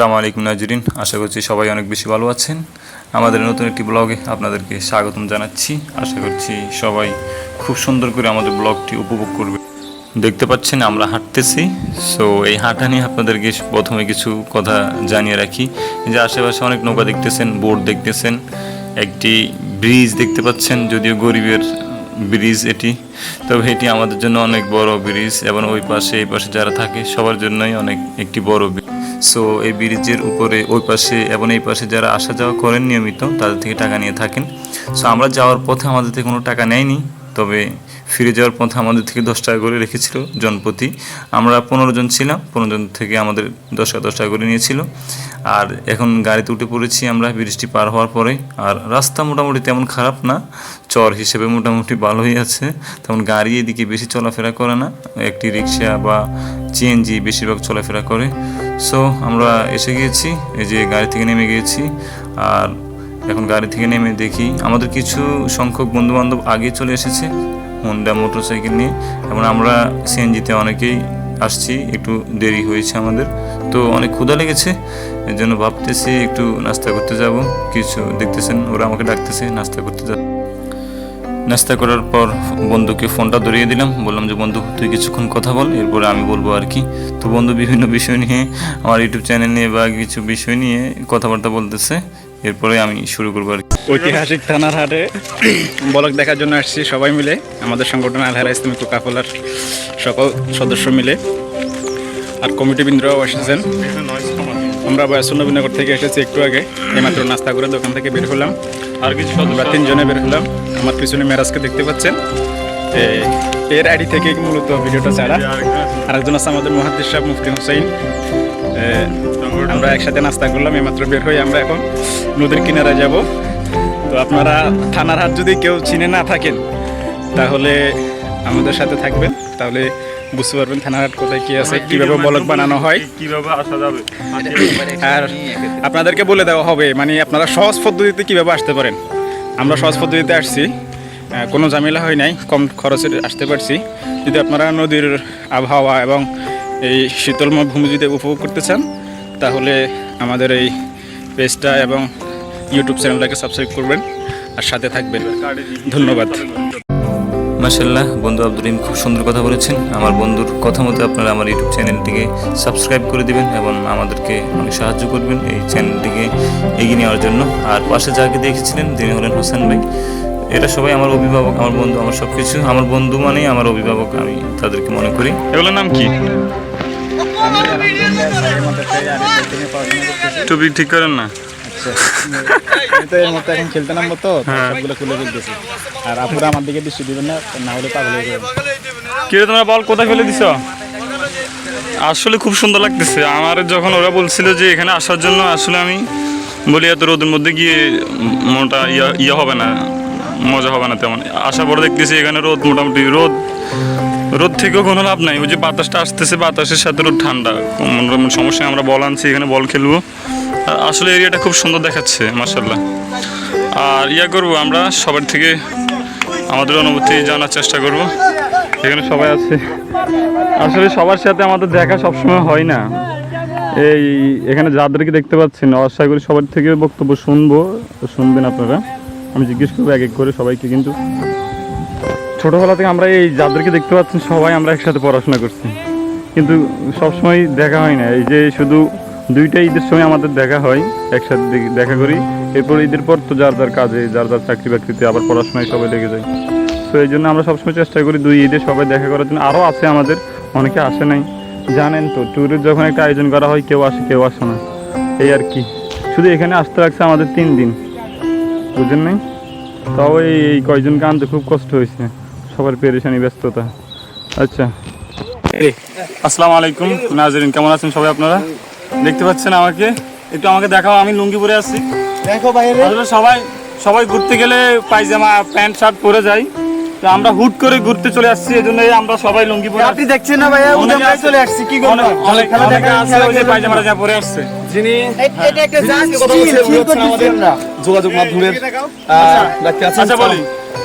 আসসালামু আলাইকুম নাজরিন, আশা করছি সবাই অনেক বেশি ভালো আছেন। আমাদের নতুন একটি ব্লগে আপনাদেরকে স্বাগতম জানাচ্ছি। আশা করছি সবাই খুব সুন্দর করে আমাদের ব্লগটি উপভোগ করবে। দেখতে পাচ্ছেন আমরা হাঁটতেছি। সো এই হাঁটা নিয়ে আপনাদেরকে প্রথমে কিছু কথা জানিয়ে রাখি যে আশেপাশে অনেক নৌকা দেখতেছেন, বোট দেখতেছেন, একটি ব্রিজ দেখতে পাচ্ছেন, যদিও গরিবের ব্রিজ এটি, তবে এটি আমাদের জন্য অনেক বড় ব্রিজ এবং ওই পাশে এই পাশে যারা থাকে সবার জন্যই অনেক একটি বড় ব্রিজ। সো এই ব্রিজের উপরে ওই পাশে এবং এই পাশে যারা আসা যাওয়া করেন নিয়মিত তাদের থেকে টাকা নিয়ে থাকেন। সো আমরা যাওয়ার পথে আমাদের থেকে কোনো টাকা নেয়নি, তবে ফিরে যাওয়ার পথে আমাদের থেকে 10 টাকা করে রেখেছিল জনপ্রতি। আমরা 15 জন ছিলাম, 15 জন থেকে আমাদের 10 টাকা করে নিয়েছিল। আর এখন গাড়িতে উঠে পড়েছি আমরা বৃষ্টি পার হওয়ার পরে। আর রাস্তা মোটামুটি তেমন খারাপ না, চর হিসেবে মোটামুটি ভালোই আছে। তেমন গাড়ি এদিকে বেশি চলাফেরা করে না, একটি রিক্সা বা সিএনজি বেশিরভাগ চলাফেরা করে। সো আমরা এসে গিয়েছি, এই যে গাড়ি থেকে নেমে গিয়েছি। আর এখন গাড়ি থেকে নেমে দেখি আমাদের কিছু সংখ্যক বন্ধুবান্ধব আগে চলে এসেছে হোন্ডা মোটরসাইকেল নিয়ে, এবং আমরা সিএনজিতে অনেকেই আসছি, একটু দেরি হয়েছে আমাদের। তো অনেক ক্ষুধা লেগেছে, এর জন্য ভাবতেছি একটু নাস্তা করতে যাব। কিছু দেখতেছেন ওরা আমাকে ডাকতেছে নাস্তা করতে যাব। নাস্তা করার পর বন্ধুকে ফোনটা ধরিয়ে দিলাম, বললাম যে বন্ধু তুই কিছুক্ষণ কথা বল, এরপরে আমি বলবো আর কি। তো বন্ধু বিভিন্ন বিষয় নিয়ে, আমার ইউটিউব চ্যানেল নিয়ে বা কিছু বিষয় নিয়ে কথাবার্তা বলতেছে, এরপরে আমি শুরু করবো আর কি। ঐতিহাসিক থানার হাটে ব্লগ দেখার জন্য আসছি সবাই মিলে, আমাদের সংগঠন আল হারা ইসলামিক কাফেলার সকল সদস্য মিলে, আর কমিটিবৃন্দরাও এসেছেন। আমরা বয়াসনবীনগর থেকে এসেছি একটু আগে, এইমাত্র নাস্তা করে দোকান থেকে বের হলাম। আর কিছু আমরা 3 জনে বের হলাম। আমার পিছনে মেরাজকে দেখতে পাচ্ছেন, এর আইডি থেকে মূলত ভিডিওটা ছাড়া। আরেকজন আছে আমাদের মুহাদ্দিস সাহেব মুফতি হুসাইন। আমরা একসাথে নাস্তা করলাম, এইমাত্র বের হয়ে আমরা এখন নদীর কিনারে যাব। তো আপনারা থানার হাট যদি কেউ চিনে না থাকেন তাহলে আমাদের সাথে থাকবেন, তাহলে বুঝতে পারবেন থানার হাট কোথায় কি আছে, কিভাবে ব্লগ বানানো হয়, কিভাবে আসা যাবে। আর আপনাদেরকে বলে দেওয়া হবে মানে আপনারা সহজ পদ্ধতিতে কিভাবে আসতে পারেন। আমরা সহজ পদ্ধতিতে আসছি, কোনো ঝামেলা হয় নাই, কম খরচে আসতে পারছি। যদি আপনারা নদীর আবহাওয়া এবং এই শীতলময় ভূমি যদি উপভোগ করতে চান তাহলে আমাদের এই পেজটা এবং ইউটিউব চ্যানেলটাকে সাবস্ক্রাইব করবেন আর সাথে থাকবেন। ধন্যবাদ। মাশাআল্লাহ, বন্ধু আব্দুল রহিম খুব সুন্দর কথা বলেছেন। আমার বন্ধুর কথা মতো আপনারা আমার ইউটিউব চ্যানেলটিকে সাবস্ক্রাইব করে দিবেন এবং আমাদেরকে অনেক সাহায্য করবেন এই চ্যানেলটিকে এগিয়ে নেওয়ার জন্য। আর পাশে যাকে দেখেছিলেন তিনি হলেন হোসেন ভাই। এরা সবাই আমার অভিভাবক, আমার বন্ধু, আমার সব কিছু। আমার বন্ধু মানেই আমার অভিভাবক, আমি তাদেরকে মনে করি। এগুলোর নাম কি? টুপি ঠিক করেন না? এখন খেলতে নামবো তো সবগুলো খুলে ফেলতেছি, আর আপুরা আমার দিকে দৃষ্টি দিবেন না, না হলে পাগল হয়ে যাবে। কি রে তোমরা বল কোথায় ফেলে দিছ? আসলে খুব সুন্দর লাগতেছে আমার। যখন ওরা বলছিল যে এখানে আসার জন্য, আসলে আমি বলি এত রোদের মধ্যে গিয়ে মনটা ইয়ে হবে না, মজা হবে না তেমন। আসার পরে দেখতেছি এখানে রোদ, মোটামুটি রোদ থেকেও কোনো লাভ নাই। ওই যে বাতাসটা আসতেছে, বাতাসের সাথে রোদ ঠান্ডা, সমস্যা। আমরা বল আনছি, এখানে বল খেলবো। আর আসলে এরিয়াটা খুব সুন্দর দেখাচ্ছে মাশাআল্লাহ। আর করবো আমরা সবার থেকে আমাদের অনুভূতি জানার চেষ্টা করব। এখানে সবাই আছে, আসলে সবার সাথে আমাদের দেখা সবসময় হয় না। এখানে যাদেরকে দেখতে পাচ্ছেন আশা করি সবার থেকে বক্তব্য শুনবেন আপনারা। আমি জিজ্ঞেস করবো এক এক করে সবাইকে। কিন্তু ছোটোবেলা থেকে আমরা এই যাদেরকে দেখতে পাচ্ছেন সবাই আমরা একসাথে পড়াশোনা করছি, কিন্তু সবসময় দেখা হয় না। এই যে শুধু 2টা ঈদের সময় আমাদের দেখা হয়, একসাথে দেখা করি। এরপর ঈদের পর তো যার যার কাজে, যার যার চাকরি বাকরিতে, আবার পড়াশোনায় সবাই লেগে যায়। তো এই জন্য আমরা সবসময় চেষ্টা করি 2 ঈদে সবাই দেখা করার জন্য। আরও আছে আমাদের, অনেকে আসে নাই, জানেন তো ট্যুরের যখন একটা আয়োজন করা হয় কেউ আসে কেউ আসে না, এই আর কি। শুধু এখানে আসতে লাগছে আমাদের 3 দিন, বুঝেন নাই? তাও এই কয়জনকে আনতে খুব কষ্ট হয়েছে, সবার পেরেশানি, ব্যস্ততা। আচ্ছা, আসসালামু আলাইকুম নাজরিন, কেমন আছেন সবাই আপনারা? দেখতে পাচ্ছেন আমাকে, একটু আমাকে দেখাও। আমি লুঙ্গি পরে আছি, দেখো বাইরে। আসলে সবাই ঘুরতে গেলে পায়জামা প্যান্ট শার্ট পরে যায়, তো আমরা হুট করে ঘুরতে চলে আসছি, এজন্য আমরা সবাই লুঙ্গি পরে। আপনি দেখছেন না ভাইয়া, আমরা চলে আসছি কি করব? অনেক খেলা দেখা আছে, ওই যে পায়জামা যা পরে আসছে, যিনি এটা একটা জাস্ট কথা বলছেন আমাদের যোগাযোগ মাধ্যমের ডাক্তার আছেন। আচ্ছা বলি,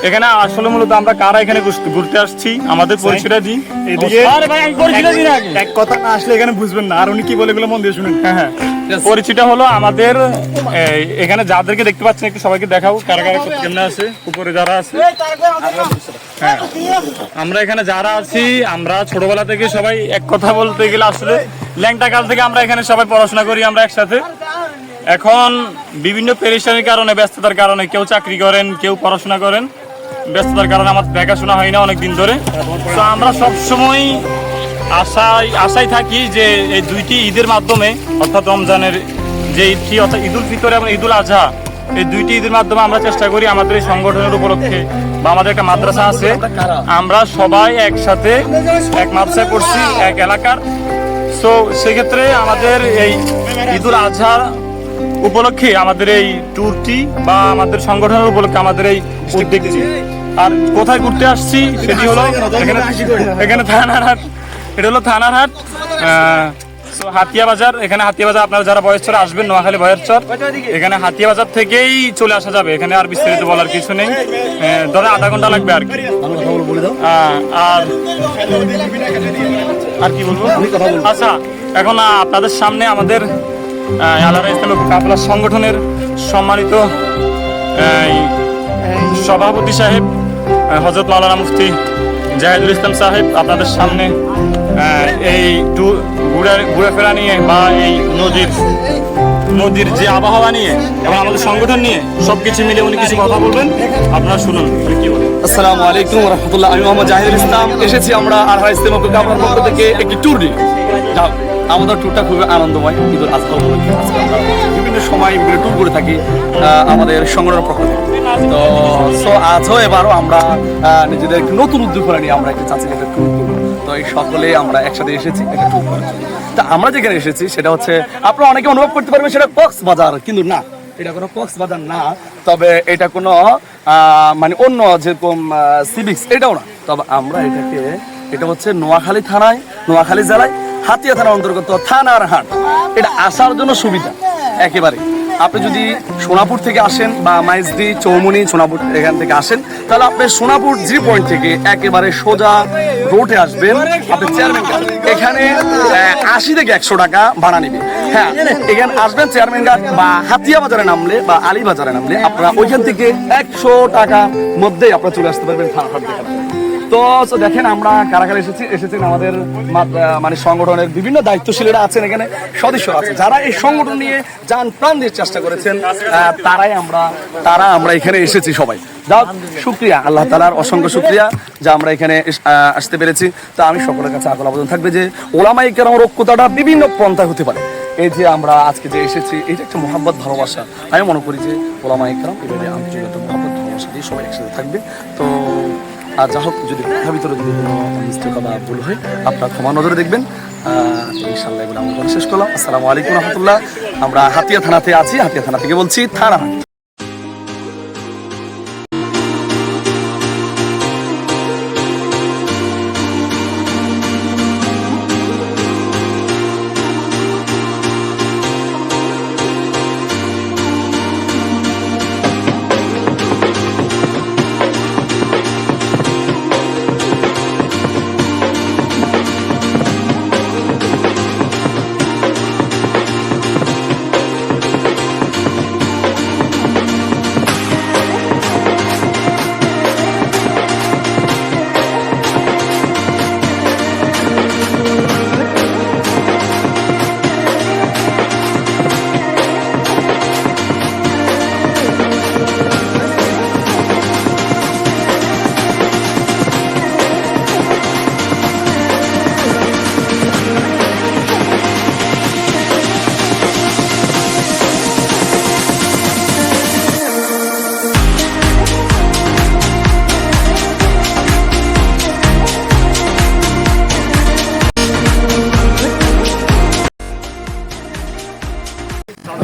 এখানে আসলে মূলত আমরা কারা এখানে ঘুরতে আসছি আমাদের পরিচয়টা দিই। এদিকে আরে ভাই আমি পরিচয়টা দিই না আগে। এক কথা না আসলে এখানে বুঝবেন না, আর উনি কি বলে এগুলো মন দিয়ে শুনেন। হ্যাঁ, পরিচয়টা হলো আমাদের এখানে যাদেরকে দেখতে পাচ্ছেন একটু সবাইকে দেখাও কারা কারা কেমনে আছে উপরে যারা আছে। হ্যাঁ, আমরা এখানে যারা আছি আমরা ছোটবেলা থেকে সবাই এক কথা বলতে গেলে আসলে ল্যাংটা কাল থেকে আমরা এখানে সবাই পড়াশোনা করি আমরা একসাথে। এখন বিভিন্ন পেরেশানির কারণে ব্যস্ততার কারণে কেউ চাকরি করেন কেউ পড়াশোনা করেন, ব্যস্ততার কারণে আমার দেখাশোনা হয় না অনেক দিন ধরে। তো আমরা সবসময় আশায় থাকি যে এই দুইটি ঈদের মাধ্যমে অর্থাৎ রমজানের যে ঈদটি অর্থাৎ ঈদুল ফিতর এবং ঈদুল আজহা, এই দুইটি ঈদের মাধ্যমে আমরা চেষ্টা করি আমাদের এই সংগঠনের উপলক্ষে বা আমাদের একটা মাদ্রাসা আছে আমরা সবাই একসাথে এক মাদ্রাসায় পড়ছি এক এলাকার। তো সেক্ষেত্রে আমাদের এই ঈদুল আজহা উপলক্ষে আমাদের এই ট্যুরটি বা আমাদের সংগঠনের উপলক্ষে আমাদের এই উদ্যোগটি। আর কোথায় ঘুরতে আসছি সেটি হলো এখানে থানার হাট, এটা হলো থানার হাট হাতিয়া বাজার। এখানে হাতিয়া বাজার আপনারা যারা বয়েরচর আসবেন, নোয়াখালী বয়েরচর, এখানে হাতিয়া বাজার থেকেই চলে আসা যাবে। এখানে আর বিস্তারিত বলার কিছু নেই, ধরে আধা ঘন্টা লাগবে আর কি। আর কি বলবো, আচ্ছা এখন আপনাদের সামনে আমাদের আলহারা ইসলামিক কাফেলা সংগঠনের সম্মানিত সভাপতি সাহেব হযরত মাওলানা মুফতি জাহিদুল ইসলাম সাহেব আপনাদের সামনে এই ঘুরেফেরা নিয়ে বা এই নদীর যে আবহাওয়া নিয়ে এবং আমাদের সংগঠন নিয়ে সবকিছু মিলে উনি কিছু কথা বলবেন, আপনারা শুনুন উনি কি বলেন। আসসালামু আলাইকুম ওয়া রাহমাতুল্লাহ। আমি মোহাম্মদ জাহিদুল ইসলাম, এসেছি আমরা আলহারা ইসলামিক কাফেলার পক্ষ থেকে একটি ট্যুর নিয়ে। আমাদের ট্যুরটা খুবই আনন্দময়। ঈদুল আজহা উপলক্ষে আজকে আমরা বিভিন্ন সময় বিভিন্ন ট্যুর করে থাকি আমাদের সংগঠনের পক্ষ থেকে। তো আজও এবারও আমরা নিজেদের একটি নতুন উদ্যোগ নিয়ে আমরা একটা চাচ্ছি একটা ট্যুর করবো। তো এই সকলে আমরা একসাথে এসেছি একটা ট্যুর করার জন্য। তা আমরা যেখানে এসেছি সেটা হচ্ছে আপনারা অনেকে অনুভব করতে পারবেন সেটা কক্সবাজার, কিন্তু না, এটা কোনো কক্সবাজার না। তবে এটা কোনো মানে অন্য যেরকম সিভিক্স এটাও না। তবে আমরা এটা হচ্ছে নোয়াখালী থানায়, নোয়াখালী জেলায় হাতিয়া থানার অন্তর্গত থানার হাট। এটা আসার জন্য সুবিধা একেবারে। আপনি যদি সোনাপুর থেকে আসেন বা মাইজদি চৌমুনি সোনাপুর এখান থেকে আসেন, তাহলে আপনি সোনাপুর জি পয়েন্ট থেকে একেবারে সোজা রোডে আসবেন। আপনি চেয়ারম্যান ঘাট, এখানে 80 থেকে 100 টাকা ভাড়া নেবে। হ্যাঁ, এখানে আসবেন চেয়ারম্যান ঘাট বা হাতিয়া বাজারে নামলে বা আলী বাজারে নামলে আপনারা ওইখান থেকে 100 টাকার মধ্যেই আপনারা চলে আসতে পারবেন থানার হাট দেখার। তো দেখেন আমরা কারা কারা এসেছেন আমাদের মানে সংগঠনের বিভিন্ন দায়িত্বশীলরা আছেন, এখানে সদস্য আছে যারা এই সংগঠন নিয়ে যান প্রাণ দিয়ে চেষ্টা করেছেন। তারা আমরা এখানে এসেছি সবাই। যাক শুকরিয়া, আল্লাহ তাআলার অসংখ্য শুকরিয়া যে আমরা এখানে আসতে পেরেছি। তা আমি সকলের কাছে আকুল আবেদন থাকবে যে ওলামায়ে কেরামের ঐক্যতাটা বিভিন্ন পন্থায় হতে পারে। এই যে আমরা আজকে যে এসেছি এটা একটা মহব্বত ভালোবাসা। আমি মনে করি যে ওলামায়ে কেরাম এভাবে আন্তরিকতা মহব্বত ভালোবাসা দিয়ে সবাই একসাথে থাকবে। তো আর যা হোক, যদি ভিতরে যদি কোনো মিস্টেক বা ভুল হয় আপনারা ক্ষমা নজরে দেখবেন। ইনশাআল্লাহ এগুলো আমরা শেষ করলাম। আসসালামু আলাইকুম রহমতুল্লাহ। আমরা হাতিয়া থানাতে আছি, হাতিয়া থানা থেকে বলছি থানা।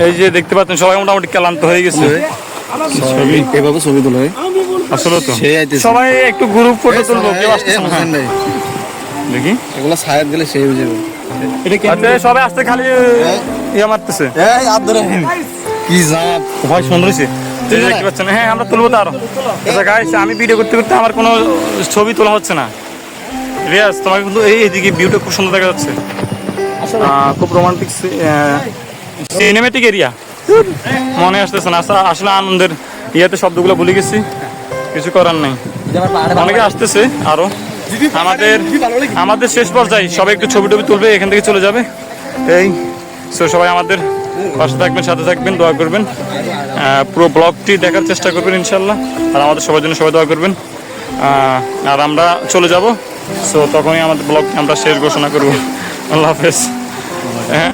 এই যে দেখতে পাচ্ছেন সবাই মোটামুটি ক্লান্ত হয়ে গেছে। এভাবে ছবি তোলা হয় আসলে তো সবাই একটু গ্রুপ ফটো তুলবো, কেউ আসতেছে না। দেখি এগুলো ছায়াত গেলে সেই হয়ে যাবে। আচ্ছা সবাই আসতে খালি ইয়া মারতেছে। কি জাত ভাই সুন্দর হয়েছে। এই যে দেখতে পাচ্ছেন, হ্যাঁ আমরা তুলবো তো আরো। আচ্ছা গাইস, আমি ভিডিও করতে করতে আমার কোনো ছবি তোলা হচ্ছে না। রিয়াজ, তোমাকে কিন্তু এইদিকে ভিউটা খুব সুন্দর দেখা যাচ্ছে, খুব রোমান্টিক সিনেমেটিক এরিয়া, মনে আসতেছে না। আসলে আনন্দের ইয়াতে শব্দগুলো ভুলে গেছি, কিছু করার নাই। অনেকে আসতেছে আরো, আমাদের শেষ পর্যায়ে সবাই একটু ছবি টবি তুলবে, এখান থেকে চলে যাবে। এই সো সবাই আমাদের পাশে থাকবেন, সাথে থাকবেন, দোয়া করবেন, পুরো ব্লগটি দেখার চেষ্টা করবেন ইনশাল্লাহ। আর আমাদের সবার জন্য সবাই দোয়া করবেন। আর আমরা চলে যাব, সো তখনই আমাদের ব্লগটি আমরা শেষ ঘোষণা করব। আল্লাহ হাফেজ। হ্যাঁ।